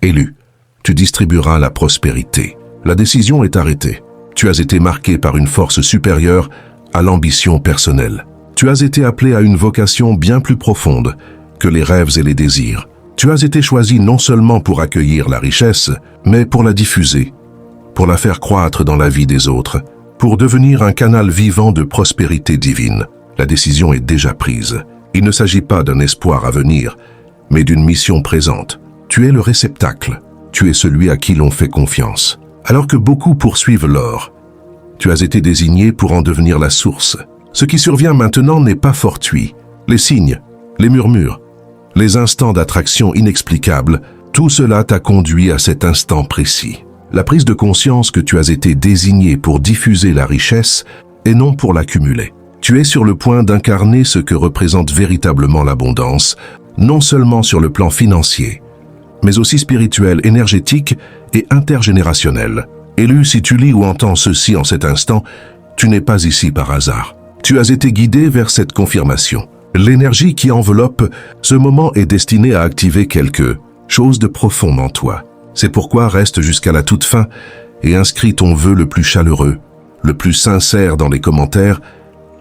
Élu, tu distribueras la prospérité. La décision est arrêtée. Tu as été marqué par une force supérieure à l'ambition personnelle. Tu as été appelé à une vocation bien plus profonde que les rêves et les désirs. Tu as été choisi non seulement pour accueillir la richesse, mais pour la diffuser, pour la faire croître dans la vie des autres, pour devenir un canal vivant de prospérité divine. La décision est déjà prise. Il ne s'agit pas d'un espoir à venir, mais d'une mission présente. Tu es le réceptacle. Tu es celui à qui l'on fait confiance. Alors que beaucoup poursuivent l'or, tu as été désigné pour en devenir la source. Ce qui survient maintenant n'est pas fortuit. Les signes, les murmures, les instants d'attraction inexplicables, tout cela t'a conduit à cet instant précis. La prise de conscience que tu as été désigné pour diffuser la richesse et non pour l'accumuler. Tu es sur le point d'incarner ce que représente véritablement l'abondance, non seulement sur le plan financier, mais aussi spirituel, énergétique et intergénérationnel. Élu, si tu lis ou entends ceci en cet instant, tu n'es pas ici par hasard. Tu as été guidé vers cette confirmation. L'énergie qui enveloppe ce moment est destinée à activer quelque chose de profond en toi. C'est pourquoi reste jusqu'à la toute fin et inscris ton vœu le plus chaleureux, le plus sincère dans les commentaires,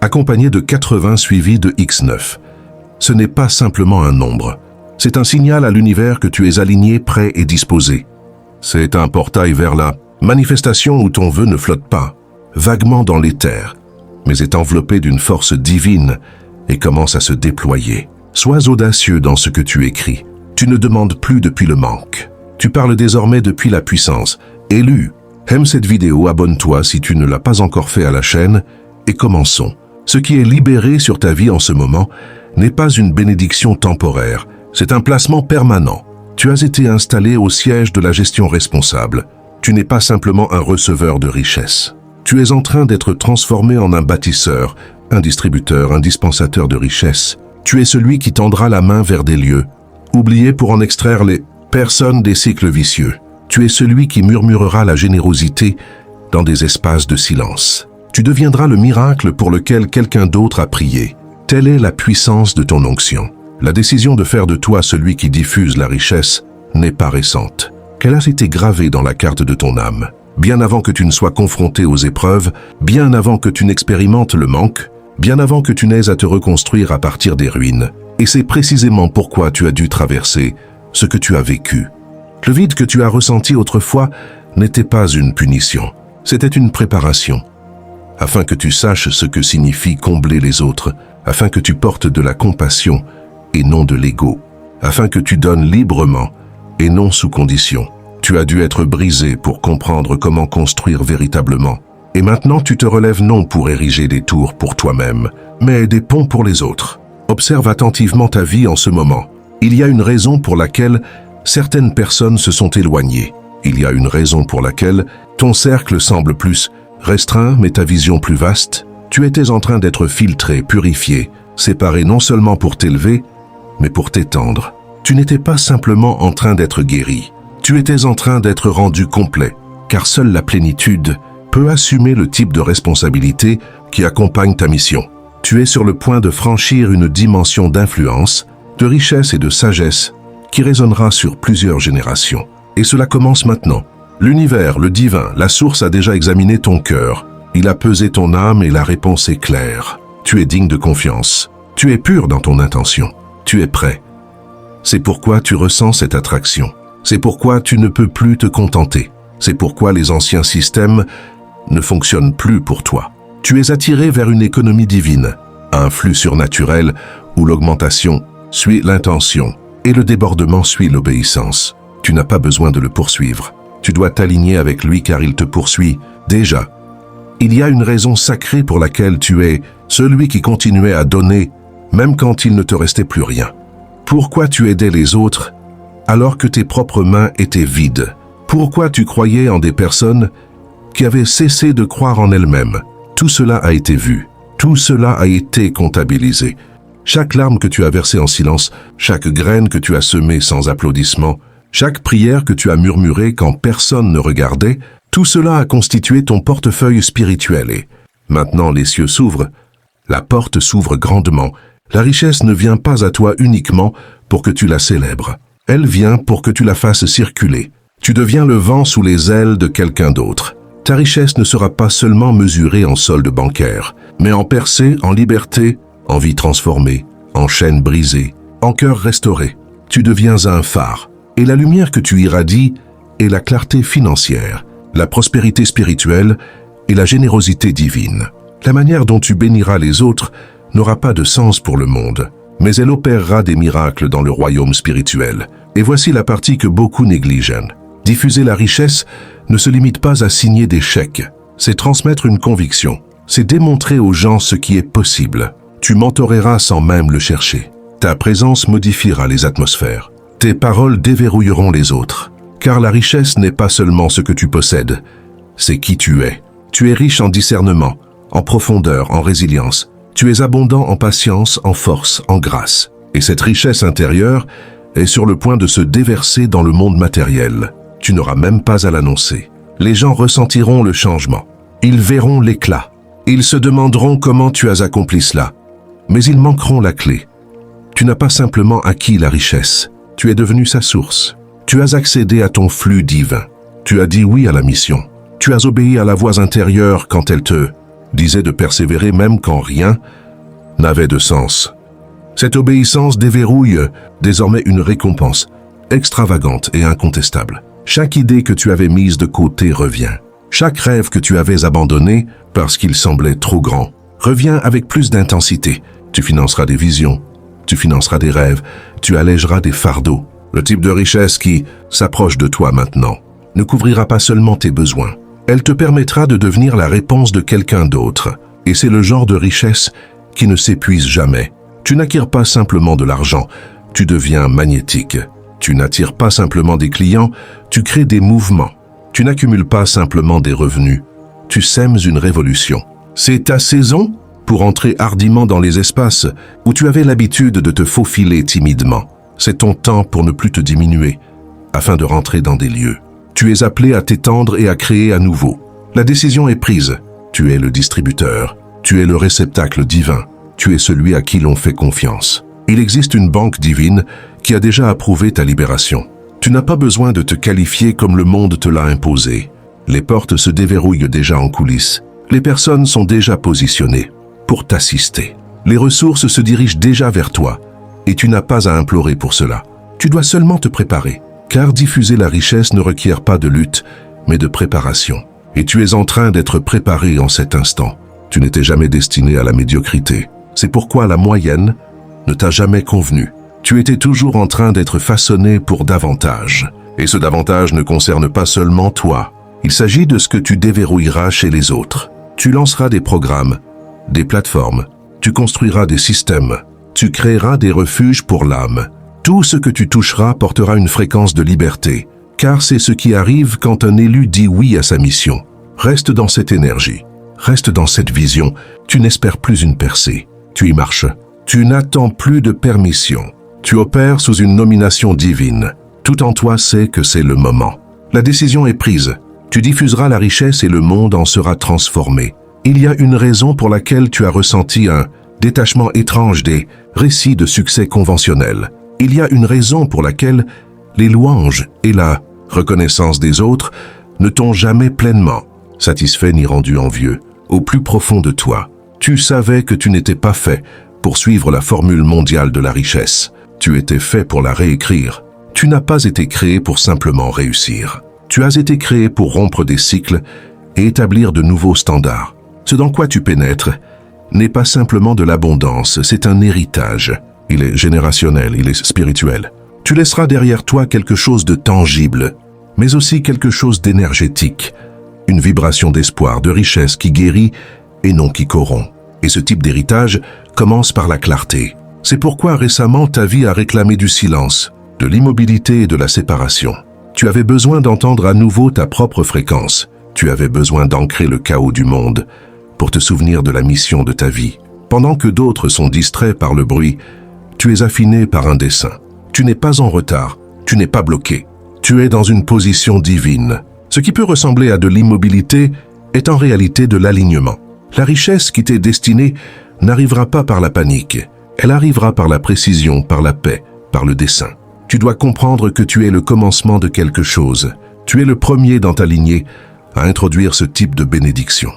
accompagné de 80 suivis de X9. Ce n'est pas simplement un nombre. C'est un signal à l'univers que tu es aligné, prêt et disposé. C'est un portail vers la manifestation où ton vœu ne flotte pas, vaguement dans l'éther, mais est enveloppé d'une force divine et commence à se déployer. Sois audacieux dans ce que tu écris. Tu ne demandes plus depuis le manque. Tu parles désormais depuis la puissance. Élu, aime cette vidéo, abonne-toi si tu ne l'as pas encore fait à la chaîne et commençons. Ce qui est libéré sur ta vie en ce moment n'est pas une bénédiction temporaire, c'est un placement permanent. Tu as été installé au siège de la gestion responsable. Tu n'es pas simplement un receveur de richesse. Tu es en train d'être transformé en un bâtisseur, un distributeur, un dispensateur de richesse. Tu es celui qui tendra la main vers des lieux oubliés pour en extraire les personnes des cycles vicieux. Tu es celui qui murmurera la générosité dans des espaces de silence. Tu deviendras le miracle pour lequel quelqu'un d'autre a prié. Telle est la puissance de ton onction. La décision de faire de toi celui qui diffuse la richesse n'est pas récente. Qu'elle a été gravée dans la carte de ton âme. Bien avant que tu ne sois confronté aux épreuves, bien avant que tu n'expérimentes le manque, bien avant que tu n'aies à te reconstruire à partir des ruines. Et c'est précisément pourquoi tu as dû traverser ce que tu as vécu. Le vide que tu as ressenti autrefois n'était pas une punition, c'était une préparation. Afin que tu saches ce que signifie combler les autres, afin que tu portes de la compassion et non de l'ego, afin que tu donnes librement et non sous condition. Tu as dû être brisé pour comprendre comment construire véritablement. Et maintenant tu te relèves non pour ériger des tours pour toi-même, mais des ponts pour les autres. Observe attentivement ta vie en ce moment. Il y a une raison pour laquelle certaines personnes se sont éloignées. Il y a une raison pour laquelle ton cercle semble plus restreint, mais ta vision plus vaste. Tu étais en train d'être filtré, purifié, séparé non seulement pour t'élever, mais pour t'étendre. Tu n'étais pas simplement en train d'être guéri. Tu étais en train d'être rendu complet, car seule la plénitude peut assumer le type de responsabilité qui accompagne ta mission. Tu es sur le point de franchir une dimension d'influence, de richesse et de sagesse qui résonnera sur plusieurs générations. Et cela commence maintenant. L'univers, le divin, la source a déjà examiné ton cœur. Il a pesé ton âme et la réponse est claire. Tu es digne de confiance. Tu es pur dans ton intention. Tu es prêt. C'est pourquoi tu ressens cette attraction. C'est pourquoi tu ne peux plus te contenter. C'est pourquoi les anciens systèmes ne fonctionnent plus pour toi. Tu es attiré vers une économie divine, un flux surnaturel où l'augmentation suit l'intention et le débordement suit l'obéissance. Tu n'as pas besoin de le poursuivre. Tu dois t'aligner avec lui car il te poursuit déjà. Il y a une raison sacrée pour laquelle tu es celui qui continuait à donner même quand il ne te restait plus rien. Pourquoi tu aidais les autres alors que tes propres mains étaient vides? Pourquoi tu croyais en des personnes qui avaient cessé de croire en elles-mêmes? Tout cela a été vu, tout cela a été comptabilisé. Chaque larme que tu as versée en silence, chaque graine que tu as semée sans applaudissement, chaque prière que tu as murmurée quand personne ne regardait, tout cela a constitué ton portefeuille spirituel et maintenant les cieux s'ouvrent, la porte s'ouvre grandement. La richesse ne vient pas à toi uniquement pour que tu la célèbres. Elle vient pour que tu la fasses circuler. Tu deviens le vent sous les ailes de quelqu'un d'autre. Ta richesse ne sera pas seulement mesurée en solde bancaire, mais en percée, en liberté, en vie transformée, en chaînes brisées, en cœur restauré. Tu deviens un phare. Et la lumière que tu irradies est la clarté financière, la prospérité spirituelle et la générosité divine. La manière dont tu béniras les autres n'aura pas de sens pour le monde, mais elle opérera des miracles dans le royaume spirituel. Et voici la partie que beaucoup négligent. Diffuser la richesse ne se limite pas à signer des chèques. C'est transmettre une conviction. C'est démontrer aux gens ce qui est possible. Tu mentoreras sans même le chercher. Ta présence modifiera les atmosphères. Tes paroles déverrouilleront les autres. Car la richesse n'est pas seulement ce que tu possèdes, c'est qui tu es. Tu es riche en discernement, en profondeur, en résilience. Tu es abondant en patience, en force, en grâce. Et cette richesse intérieure est sur le point de se déverser dans le monde matériel. Tu n'auras même pas à l'annoncer. Les gens ressentiront le changement. Ils verront l'éclat. Ils se demanderont comment tu as accompli cela. Mais ils manqueront la clé. Tu n'as pas simplement acquis la richesse. Tu es devenu sa source. Tu as accédé à ton flux divin. Tu as dit oui à la mission. Tu as obéi à la voix intérieure quand elle te disait de persévérer même quand rien n'avait de sens. Cette obéissance déverrouille désormais une récompense extravagante et incontestable. Chaque idée que tu avais mise de côté revient. Chaque rêve que tu avais abandonné parce qu'il semblait trop grand revient avec plus d'intensité. Tu financeras des visions, tu financeras des rêves, tu allégeras des fardeaux. Le type de richesse qui s'approche de toi maintenant ne couvrira pas seulement tes besoins. Elle te permettra de devenir la réponse de quelqu'un d'autre. Et c'est le genre de richesse qui ne s'épuise jamais. Tu n'acquiers pas simplement de l'argent, tu deviens magnétique. Tu n'attires pas simplement des clients, tu crées des mouvements. Tu n'accumules pas simplement des revenus, tu sèmes une révolution. C'est ta saison pour entrer hardiment dans les espaces où tu avais l'habitude de te faufiler timidement. C'est ton temps pour ne plus te diminuer, afin de rentrer dans des lieux. Tu es appelé à t'étendre et à créer à nouveau. La décision est prise. Tu es le distributeur. Tu es le réceptacle divin. Tu es celui à qui l'on fait confiance. Il existe une banque divine qui a déjà approuvé ta libération. Tu n'as pas besoin de te qualifier comme le monde te l'a imposé. Les portes se déverrouillent déjà en coulisses. Les personnes sont déjà positionnées pour t'assister. Les ressources se dirigent déjà vers toi et tu n'as pas à implorer pour cela. Tu dois seulement te préparer, car diffuser la richesse ne requiert pas de lutte, mais de préparation. Et tu es en train d'être préparé en cet instant. Tu n'étais jamais destiné à la médiocrité. C'est pourquoi la moyenne ne t'a jamais convenu. Tu étais toujours en train d'être façonné pour davantage. Et ce davantage ne concerne pas seulement toi. Il s'agit de ce que tu déverrouilleras chez les autres. Tu lanceras des programmes, des plateformes, tu construiras des systèmes, tu créeras des refuges pour l'âme. Tout ce que tu toucheras portera une fréquence de liberté, car c'est ce qui arrive quand un élu dit oui à sa mission. Reste dans cette énergie, reste dans cette vision. Tu n'espères plus une percée, tu y marches. Tu n'attends plus de permission. Tu opères sous une nomination divine. Tout en toi sait que c'est le moment. La décision est prise. Tu diffuseras la richesse et le monde en sera transformé. Il y a une raison pour laquelle tu as ressenti un détachement étrange des récits de succès conventionnels. Il y a une raison pour laquelle les louanges et la reconnaissance des autres ne t'ont jamais pleinement satisfait ni rendu envieux. Au plus profond de toi, tu savais que tu n'étais pas fait pour suivre la formule mondiale de la richesse. Tu étais fait pour la réécrire. Tu n'as pas été créé pour simplement réussir. Tu as été créé pour rompre des cycles et établir de nouveaux standards. Ce dans quoi tu pénètres n'est pas simplement de l'abondance, c'est un héritage. Il est générationnel, il est spirituel. Tu laisseras derrière toi quelque chose de tangible, mais aussi quelque chose d'énergétique, une vibration d'espoir, de richesse qui guérit et non qui corrompt. Et ce type d'héritage commence par la clarté. C'est pourquoi récemment ta vie a réclamé du silence, de l'immobilité et de la séparation. Tu avais besoin d'entendre à nouveau ta propre fréquence. Tu avais besoin d'ancrer le chaos du monde pour te souvenir de la mission de ta vie. Pendant que d'autres sont distraits par le bruit, tu es affiné par un dessein. Tu n'es pas en retard, tu n'es pas bloqué. Tu es dans une position divine. Ce qui peut ressembler à de l'immobilité est en réalité de l'alignement. La richesse qui t'est destinée n'arrivera pas par la panique. Elle arrivera par la précision, par la paix, par le dessein. Tu dois comprendre que tu es le commencement de quelque chose. Tu es le premier dans ta lignée à introduire ce type de bénédiction.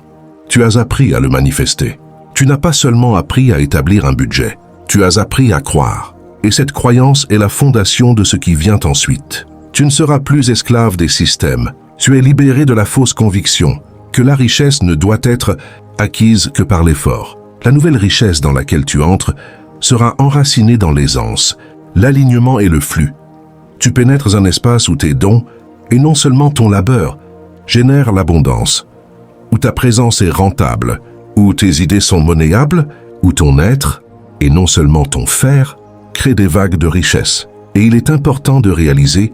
Tu as appris à le manifester. Tu n'as pas seulement appris à établir un budget, tu as appris à croire. Et cette croyance est la fondation de ce qui vient ensuite. Tu ne seras plus esclave des systèmes. Tu es libéré de la fausse conviction que la richesse ne doit être acquise que par l'effort. La nouvelle richesse dans laquelle tu entres sera enracinée dans l'aisance, l'alignement et le flux. Tu pénètres un espace où tes dons, et non seulement ton labeur, génèrent l'abondance, où ta présence est rentable, où tes idées sont monnayables, où ton être, et non seulement ton faire, crée des vagues de richesse. Et il est important de réaliser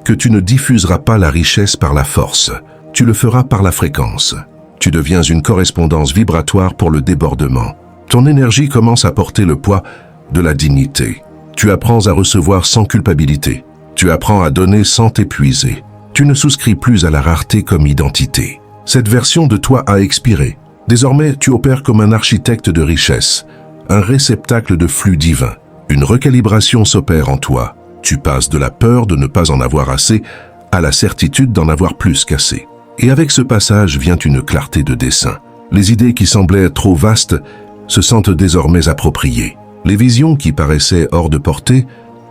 que tu ne diffuseras pas la richesse par la force, tu le feras par la fréquence. Tu deviens une correspondance vibratoire pour le débordement. Ton énergie commence à porter le poids de la dignité. Tu apprends à recevoir sans culpabilité. Tu apprends à donner sans t'épuiser. Tu ne souscris plus à la rareté comme identité. Cette version de toi a expiré. Désormais, tu opères comme un architecte de richesse, un réceptacle de flux divin. Une recalibration s'opère en toi. Tu passes de la peur de ne pas en avoir assez à la certitude d'en avoir plus qu'assez. Et avec ce passage vient une clarté de dessein. Les idées qui semblaient trop vastes se sentent désormais appropriées. Les visions qui paraissaient hors de portée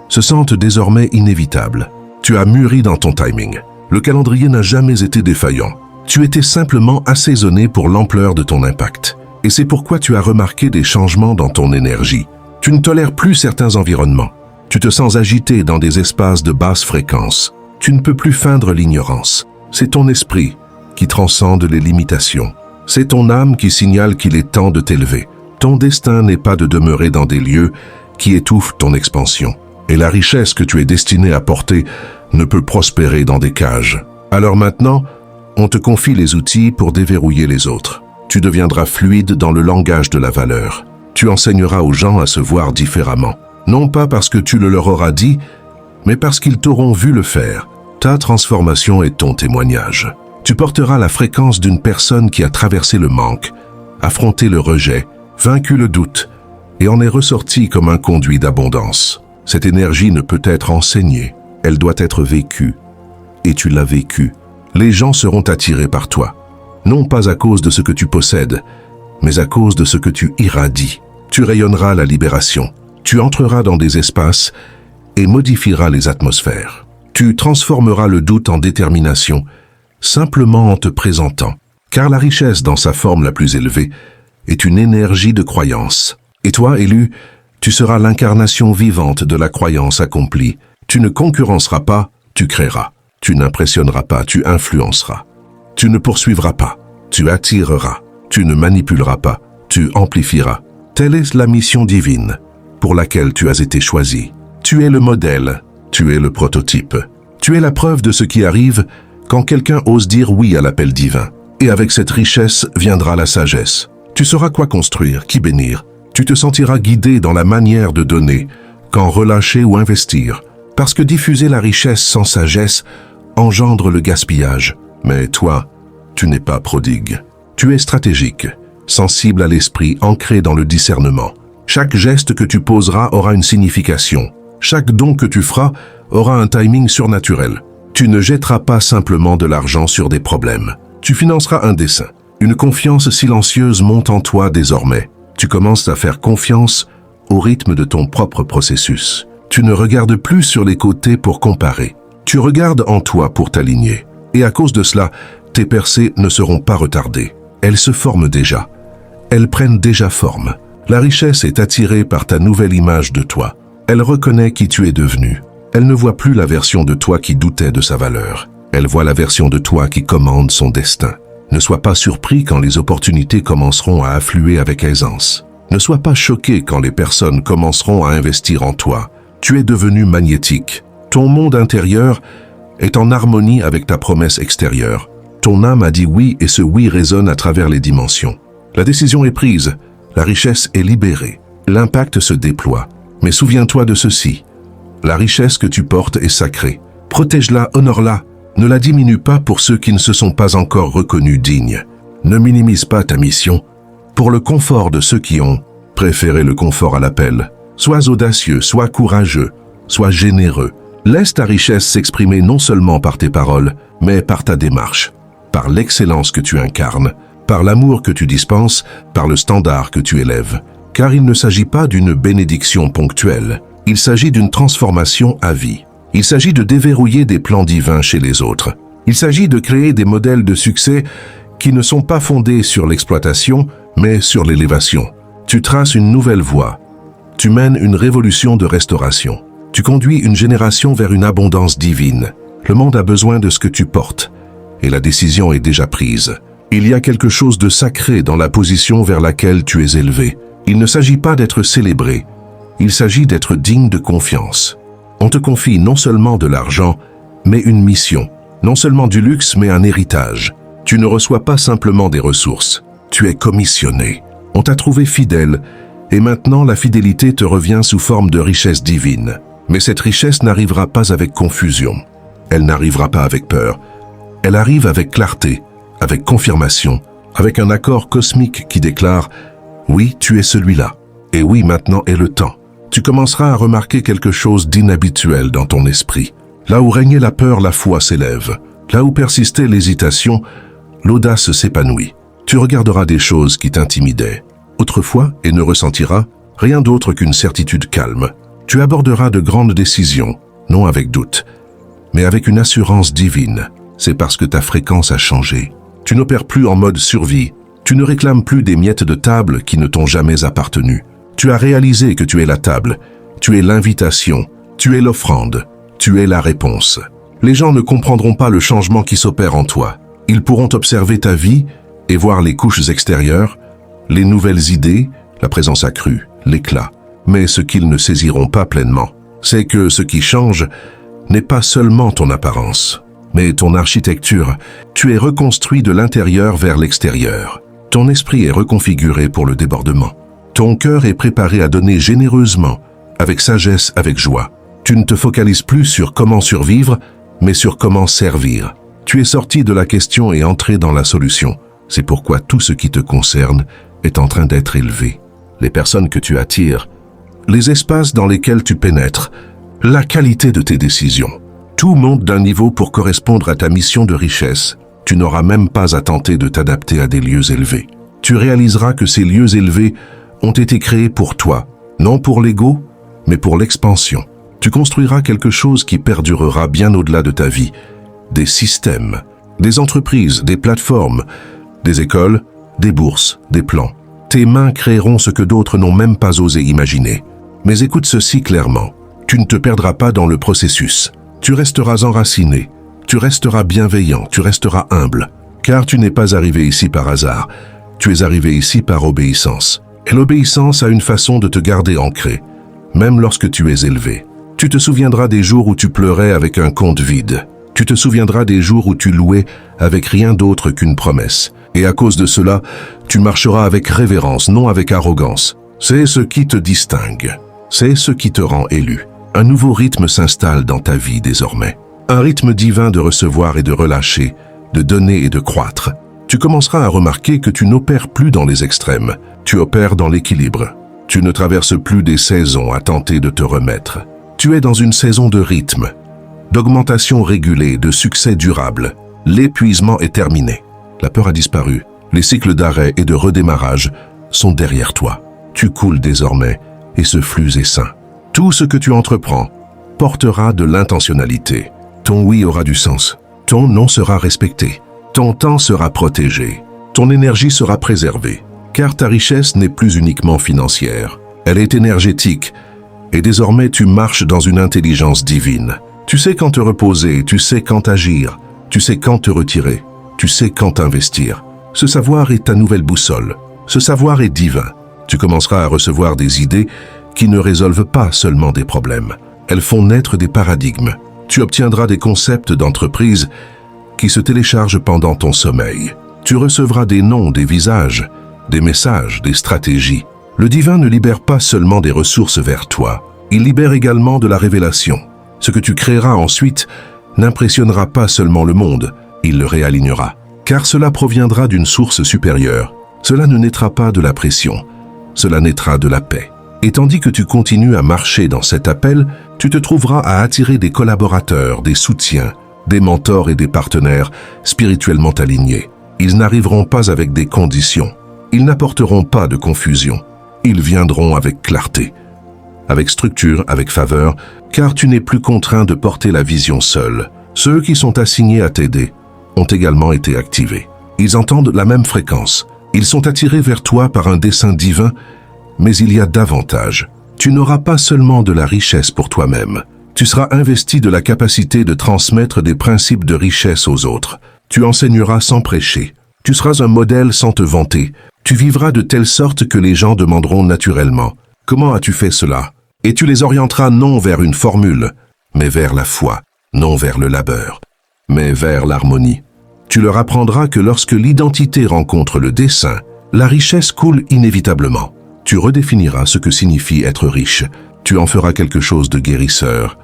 se sentent désormais inévitables. Tu as mûri dans ton timing. Le calendrier n'a jamais été défaillant. Tu étais simplement assaisonné pour l'ampleur de ton impact. Et c'est pourquoi tu as remarqué des changements dans ton énergie. Tu ne tolères plus certains environnements. Tu te sens agité dans des espaces de basse fréquence. Tu ne peux plus feindre l'ignorance. C'est ton esprit qui transcende les limitations. C'est ton âme qui signale qu'il est temps de t'élever. Ton destin n'est pas de demeurer dans des lieux qui étouffent ton expansion. Et la richesse que tu es destiné à porter ne peut prospérer dans des cages. Alors maintenant, on te confie les outils pour déverrouiller les autres. Tu deviendras fluide dans le langage de la valeur. Tu enseigneras aux gens à se voir différemment. Non pas parce que tu le leur auras dit, mais parce qu'ils t'auront vu le faire. Ta transformation est ton témoignage. Tu porteras la fréquence d'une personne qui a traversé le manque, affronté le rejet, vaincu le doute, et en est ressorti comme un conduit d'abondance. Cette énergie ne peut être enseignée, elle doit être vécue. Et tu l'as vécue. Les gens seront attirés par toi, non pas à cause de ce que tu possèdes, mais à cause de ce que tu irradies. Tu rayonneras la libération. Tu entreras dans des espaces et modifieras les atmosphères. Tu transformeras le doute en détermination, simplement en te présentant. Car la richesse dans sa forme la plus élevée est une énergie de croyance. Et toi, élu, tu seras l'incarnation vivante de la croyance accomplie. Tu ne concurrenceras pas, tu créeras. Tu n'impressionneras pas, tu influenceras. Tu ne poursuivras pas, tu attireras. Tu ne manipuleras pas, tu amplifieras. Telle est la mission divine pour laquelle tu as été choisi. Tu es le modèle, tu es le prototype. Tu es la preuve de ce qui arrive quand quelqu'un ose dire oui à l'appel divin. Et avec cette richesse viendra la sagesse. Tu sauras quoi construire, qui bénir. Tu te sentiras guidé dans la manière de donner, quand relâcher ou investir. Parce que diffuser la richesse sans sagesse engendre le gaspillage. Mais toi, tu n'es pas prodigue. Tu es stratégique, sensible à l'esprit, ancré dans le discernement. Chaque geste que tu poseras aura une signification. Chaque don que tu feras aura un timing surnaturel. Tu ne jetteras pas simplement de l'argent sur des problèmes. Tu financeras un dessein. Une confiance silencieuse monte en toi désormais. Tu commences à faire confiance au rythme de ton propre processus. Tu ne regardes plus sur les côtés pour comparer. Tu regardes en toi pour t'aligner. Et à cause de cela, tes percées ne seront pas retardées. Elles se forment déjà. Elles prennent déjà forme. La richesse est attirée par ta nouvelle image de toi. Elle reconnaît qui tu es devenu. Elle ne voit plus la version de toi qui doutait de sa valeur. Elle voit la version de toi qui commande son destin. Ne sois pas surpris quand les opportunités commenceront à affluer avec aisance. Ne sois pas choqué quand les personnes commenceront à investir en toi. Tu es devenu magnétique. Ton monde intérieur est en harmonie avec ta promesse extérieure. Ton âme a dit oui et ce oui résonne à travers les dimensions. La décision est prise, la richesse est libérée, l'impact se déploie. Mais souviens-toi de ceci, la richesse que tu portes est sacrée. Protège-la, honore-la, ne la diminue pas pour ceux qui ne se sont pas encore reconnus dignes. Ne minimise pas ta mission pour le confort de ceux qui ont préféré le confort à l'appel. Sois audacieux, sois courageux, sois généreux. Laisse ta richesse s'exprimer non seulement par tes paroles, mais par ta démarche, par l'excellence que tu incarnes, par l'amour que tu dispenses, par le standard que tu élèves. Car il ne s'agit pas d'une bénédiction ponctuelle, il s'agit d'une transformation à vie. Il s'agit de déverrouiller des plans divins chez les autres. Il s'agit de créer des modèles de succès qui ne sont pas fondés sur l'exploitation, mais sur l'élévation. Tu traces une nouvelle voie. Tu mènes une révolution de restauration. Tu conduis une génération vers une abondance divine. Le monde a besoin de ce que tu portes, et la décision est déjà prise. Il y a quelque chose de sacré dans la position vers laquelle tu es élevé. Il ne s'agit pas d'être célébré, il s'agit d'être digne de confiance. On te confie non seulement de l'argent, mais une mission. Non seulement du luxe, mais un héritage. Tu ne reçois pas simplement des ressources, tu es commissionné. On t'a trouvé fidèle, et maintenant la fidélité te revient sous forme de richesse divine. Mais cette richesse n'arrivera pas avec confusion. Elle n'arrivera pas avec peur. Elle arrive avec clarté, avec confirmation, avec un accord cosmique qui déclare « Oui, tu es celui-là. Et oui, maintenant est le temps. » Tu commenceras à remarquer quelque chose d'inhabituel dans ton esprit. Là où régnait la peur, la foi s'élève. Là où persistait l'hésitation, l'audace s'épanouit. Tu regarderas des choses qui t'intimidaient autrefois et ne ressentiras rien d'autre qu'une certitude calme. Tu aborderas de grandes décisions, non avec doute, mais avec une assurance divine. C'est parce que ta fréquence a changé. Tu n'opères plus en mode survie. Tu ne réclames plus des miettes de table qui ne t'ont jamais appartenu. Tu as réalisé que tu es la table, tu es l'invitation, tu es l'offrande, tu es la réponse. Les gens ne comprendront pas le changement qui s'opère en toi. Ils pourront observer ta vie et voir les couches extérieures, les nouvelles idées, la présence accrue, l'éclat. Mais ce qu'ils ne saisiront pas pleinement, c'est que ce qui change n'est pas seulement ton apparence, mais ton architecture. Tu es reconstruit de l'intérieur vers l'extérieur. Ton esprit est reconfiguré pour le débordement. Ton cœur est préparé à donner généreusement, avec sagesse, avec joie. Tu ne te focalises plus sur comment survivre, mais sur comment servir. Tu es sorti de la question et entré dans la solution. C'est pourquoi tout ce qui te concerne est en train d'être élevé. Les personnes que tu attires, les espaces dans lesquels tu pénètres, la qualité de tes décisions. Tout monte d'un niveau pour correspondre à ta mission de richesse. Tu n'auras même pas à tenter de t'adapter à des lieux élevés. Tu réaliseras que ces lieux élevés ont été créés pour toi, non pour l'ego, mais pour l'expansion. Tu construiras quelque chose qui perdurera bien au-delà de ta vie. Des systèmes, des entreprises, des plateformes, des écoles, des bourses, des plans. Tes mains créeront ce que d'autres n'ont même pas osé imaginer. Mais écoute ceci clairement. Tu ne te perdras pas dans le processus. Tu resteras enraciné. Tu resteras bienveillant. Tu resteras humble. Car tu n'es pas arrivé ici par hasard. Tu es arrivé ici par obéissance. Et l'obéissance a une façon de te garder ancré, même lorsque tu es élevé. Tu te souviendras des jours où tu pleurais avec un compte vide. Tu te souviendras des jours où tu louais avec rien d'autre qu'une promesse. Et à cause de cela, tu marcheras avec révérence, non avec arrogance. C'est ce qui te distingue. C'est ce qui te rend élu. Un nouveau rythme s'installe dans ta vie désormais. Un rythme divin de recevoir et de relâcher, de donner et de croître. Tu commenceras à remarquer que tu n'opères plus dans les extrêmes. Tu opères dans l'équilibre. Tu ne traverses plus des saisons à tenter de te remettre. Tu es dans une saison de rythme, d'augmentation régulée, de succès durable. L'épuisement est terminé. La peur a disparu. Les cycles d'arrêt et de redémarrage sont derrière toi. Tu coules désormais et ce flux est sain. Tout ce que tu entreprends portera de l'intentionnalité. Ton oui aura du sens. Ton non sera respecté. Ton temps sera protégé. Ton énergie sera préservée. Car ta richesse n'est plus uniquement financière. Elle est énergétique. Et désormais, tu marches dans une intelligence divine. Tu sais quand te reposer, tu sais quand agir, tu sais quand te retirer, tu sais quand investir. Ce savoir est ta nouvelle boussole. Ce savoir est divin. Tu commenceras à recevoir des idées qui ne résolvent pas seulement des problèmes. Elles font naître des paradigmes. Tu obtiendras des concepts d'entreprise qui se téléchargent pendant ton sommeil. Tu recevras des noms, des visages, des messages, des stratégies. Le divin ne libère pas seulement des ressources vers toi, il libère également de la révélation. Ce que tu créeras ensuite n'impressionnera pas seulement le monde, il le réalignera. Car cela proviendra d'une source supérieure. Cela ne naîtra pas de la pression, cela naîtra de la paix. Et tandis que tu continues à marcher dans cet appel, tu te trouveras à attirer des collaborateurs, des soutiens, des mentors et des partenaires spirituellement alignés. Ils n'arriveront pas avec des conditions. Ils n'apporteront pas de confusion. Ils viendront avec clarté, avec structure, avec faveur, car tu n'es plus contraint de porter la vision seul. Ceux qui sont assignés à t'aider ont également été activés. Ils entendent la même fréquence. Ils sont attirés vers toi par un dessein divin, mais il y a davantage. Tu n'auras pas seulement de la richesse pour toi-même. Tu seras investi de la capacité de transmettre des principes de richesse aux autres. Tu enseigneras sans prêcher. Tu seras un modèle sans te vanter. Tu vivras de telle sorte que les gens demanderont naturellement « Comment as-tu fait cela ?» Et tu les orienteras non vers une formule, mais vers la foi, non vers le labeur, mais vers l'harmonie. Tu leur apprendras que lorsque l'identité rencontre le dessein, la richesse coule inévitablement. Tu redéfiniras ce que signifie être riche. Tu en feras quelque chose de guérisseur.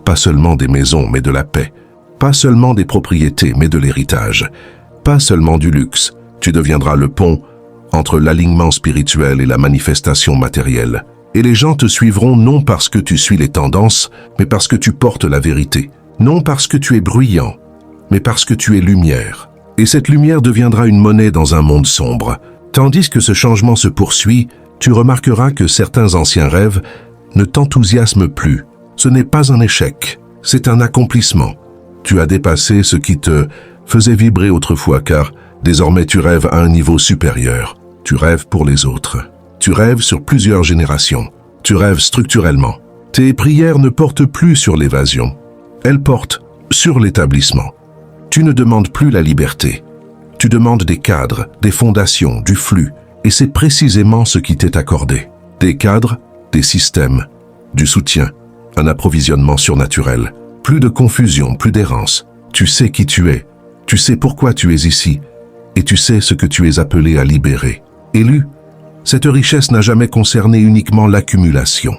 Pas seulement des maisons, mais de la paix. Pas seulement des propriétés, mais de l'héritage. Pas seulement du luxe. Tu deviendras le pont entre l'alignement spirituel et la manifestation matérielle. Et les gens te suivront non parce que tu suis les tendances, mais parce que tu portes la vérité. Non parce que tu es bruyant, mais parce que tu es lumière. Et cette lumière deviendra une monnaie dans un monde sombre. Tandis que ce changement se poursuit, tu remarqueras que certains anciens rêves ne t'enthousiasment plus. Ce n'est pas un échec, c'est un accomplissement. Tu as dépassé ce qui te faisait vibrer autrefois, car désormais tu rêves à un niveau supérieur. Tu rêves pour les autres. Tu rêves sur plusieurs générations. Tu rêves structurellement. Tes prières ne portent plus sur l'évasion. Elles portent sur l'établissement. Tu ne demandes plus la liberté. Tu demandes des cadres, des fondations, du flux. Et c'est précisément ce qui t'est accordé. Des cadres, des systèmes, du soutien, un approvisionnement surnaturel. Plus de confusion, plus d'errance. Tu sais qui tu es. Tu sais pourquoi tu es ici. Et tu sais ce que tu es appelé à libérer. Élu, cette richesse n'a jamais concerné uniquement l'accumulation.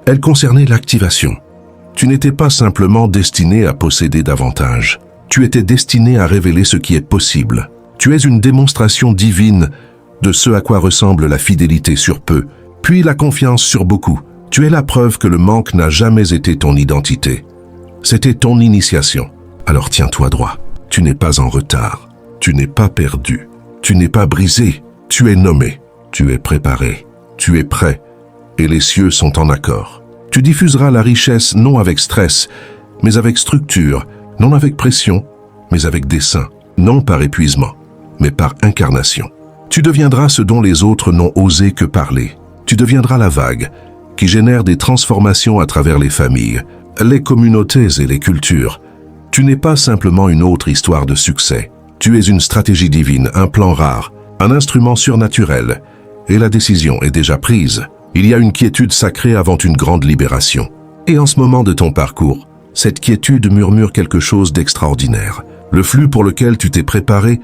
Elle concernait l'activation. Tu n'étais pas simplement destiné à posséder davantage. Tu étais destiné à révéler ce qui est possible. Tu es une démonstration divine de ce à quoi ressemble la fidélité sur peu, puis la confiance sur beaucoup. Tu es la preuve que le manque n'a jamais été ton identité. C'était ton initiation. Alors tiens-toi droit. Tu n'es pas en retard. Tu n'es pas perdu. Tu n'es pas brisé. Tu es nommé. Tu es préparé. Tu es prêt. Et les cieux sont en accord. Tu diffuseras la richesse non avec stress, mais avec structure, non avec pression, mais avec dessein, non par épuisement, mais par incarnation. Tu deviendras ce dont les autres n'ont osé que parler. Tu deviendras la vague qui génère des transformations à travers les familles, les communautés et les cultures. Tu n'es pas simplement une autre histoire de succès. Tu es une stratégie divine, un plan rare, un instrument surnaturel. Et la décision est déjà prise. Il y a une quiétude sacrée avant une grande libération. Et en ce moment de ton parcours, cette quiétude murmure quelque chose d'extraordinaire. Le flux pour lequel tu t'es préparé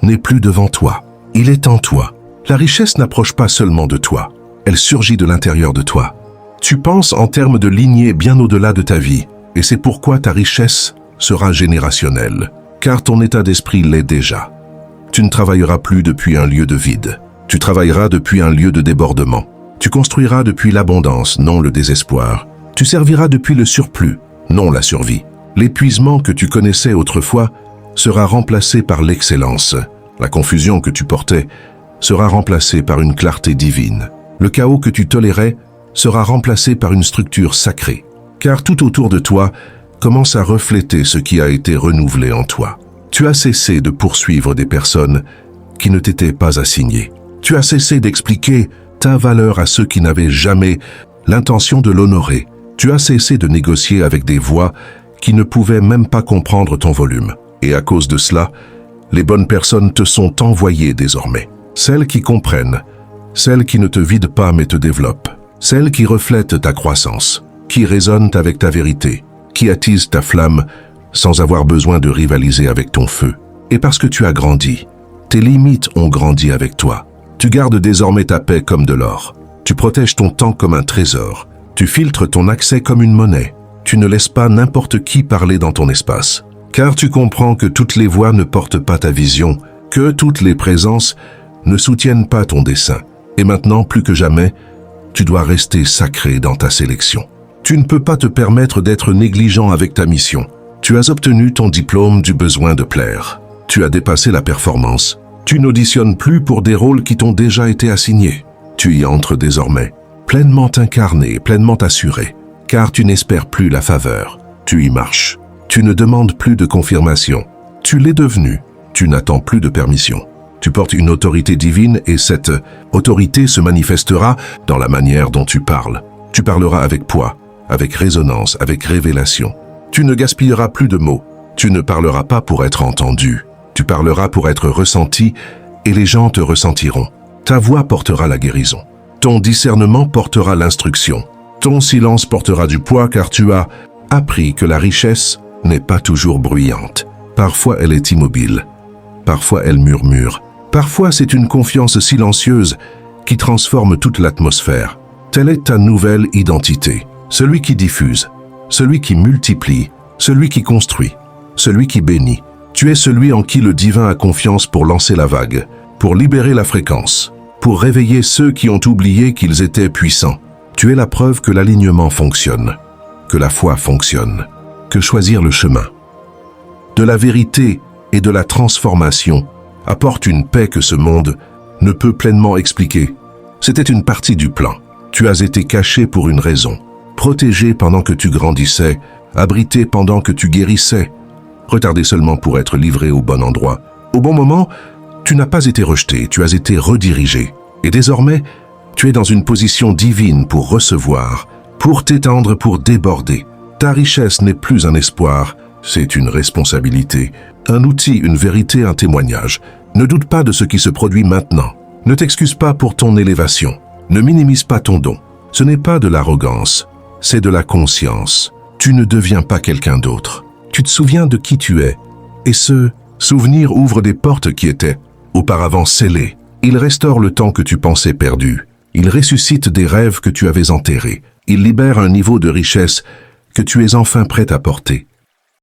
n'est plus devant toi. Il est en toi. La richesse n'approche pas seulement de toi. Elle surgit de l'intérieur de toi. Tu penses en termes de lignée bien au-delà de ta vie. Et c'est pourquoi ta richesse sera générationnelle. Car ton état d'esprit l'est déjà. Tu ne travailleras plus depuis un lieu de vide. Tu travailleras depuis un lieu de débordement. Tu construiras depuis l'abondance, non le désespoir. Tu serviras depuis le surplus, non la survie. L'épuisement que tu connaissais autrefois sera remplacé par l'excellence. La confusion que tu portais sera remplacée par une clarté divine. Le chaos que tu tolérais sera remplacé par une structure sacrée. Car tout autour de toi commence à refléter ce qui a été renouvelé en toi. Tu as cessé de poursuivre des personnes qui ne t'étaient pas assignées. Tu as cessé d'expliquer ta valeur à ceux qui n'avaient jamais l'intention de l'honorer. Tu as cessé de négocier avec des voix qui ne pouvaient même pas comprendre ton volume. Et à cause de cela, les bonnes personnes te sont envoyées désormais. Celles qui comprennent, celles qui ne te vident pas mais te développent, celles qui reflètent ta croissance, qui résonnent avec ta vérité, qui attisent ta flamme sans avoir besoin de rivaliser avec ton feu. Et parce que tu as grandi, tes limites ont grandi avec toi. Tu gardes désormais ta paix comme de l'or. Tu protèges ton temps comme un trésor. Tu filtres ton accès comme une monnaie. Tu ne laisses pas n'importe qui parler dans ton espace. Car tu comprends que toutes les voix ne portent pas ta vision, que toutes les présences ne soutiennent pas ton dessein. Et maintenant, plus que jamais, Tu dois rester sacré dans ta sélection. Tu ne peux pas te permettre d'être négligent avec ta mission. Tu as obtenu ton diplôme du besoin de plaire. Tu as dépassé la performance. Tu n'auditionnes plus pour des rôles qui t'ont déjà été assignés. Tu y entres désormais, pleinement incarné, pleinement assuré, car tu n'espères plus la faveur. Tu y marches. Tu ne demandes plus de confirmation. Tu l'es devenu. Tu n'attends plus de permission. Tu portes une autorité divine et cette autorité se manifestera dans la manière dont tu parles. Tu parleras avec poids, avec résonance, avec révélation. Tu ne gaspilleras plus de mots. Tu ne parleras pas pour être entendu. Tu parleras pour être ressenti et les gens te ressentiront. Ta voix portera la guérison. Ton discernement portera l'instruction. Ton silence portera du poids car tu as appris que la richesse n'est pas toujours bruyante. Parfois elle est immobile. Parfois elle murmure. Parfois c'est une confiance silencieuse qui transforme toute l'atmosphère. Telle est ta nouvelle identité. Celui qui diffuse, celui qui multiplie, celui qui construit, celui qui bénit. Tu es celui en qui le divin a confiance pour lancer la vague, pour libérer la fréquence, pour réveiller ceux qui ont oublié qu'ils étaient puissants. Tu es la preuve que l'alignement fonctionne, que la foi fonctionne, que choisir le chemin de la vérité et de la transformation apporte une paix que ce monde ne peut pleinement expliquer. C'était une partie du plan. Tu as été caché pour une raison, protégé pendant que tu grandissais, abrité pendant que tu guérissais, retardé seulement pour être livré au bon endroit. Au bon moment, tu n'as pas été rejeté, tu as été redirigé. Et désormais, tu es dans une position divine pour recevoir, pour t'étendre, pour déborder. Ta richesse n'est plus un espoir, c'est une responsabilité, un outil, une vérité, un témoignage. Ne doute pas de ce qui se produit maintenant. Ne t'excuse pas pour ton élévation. Ne minimise pas ton don. Ce n'est pas de l'arrogance, c'est de la conscience. Tu ne deviens pas quelqu'un d'autre. Tu te souviens de qui tu es. Et ce souvenir ouvre des portes qui étaient auparavant scellées. Il restaure le temps que tu pensais perdu. Il ressuscite des rêves que tu avais enterrés. Il libère un niveau de richesse que tu es enfin prêt à porter.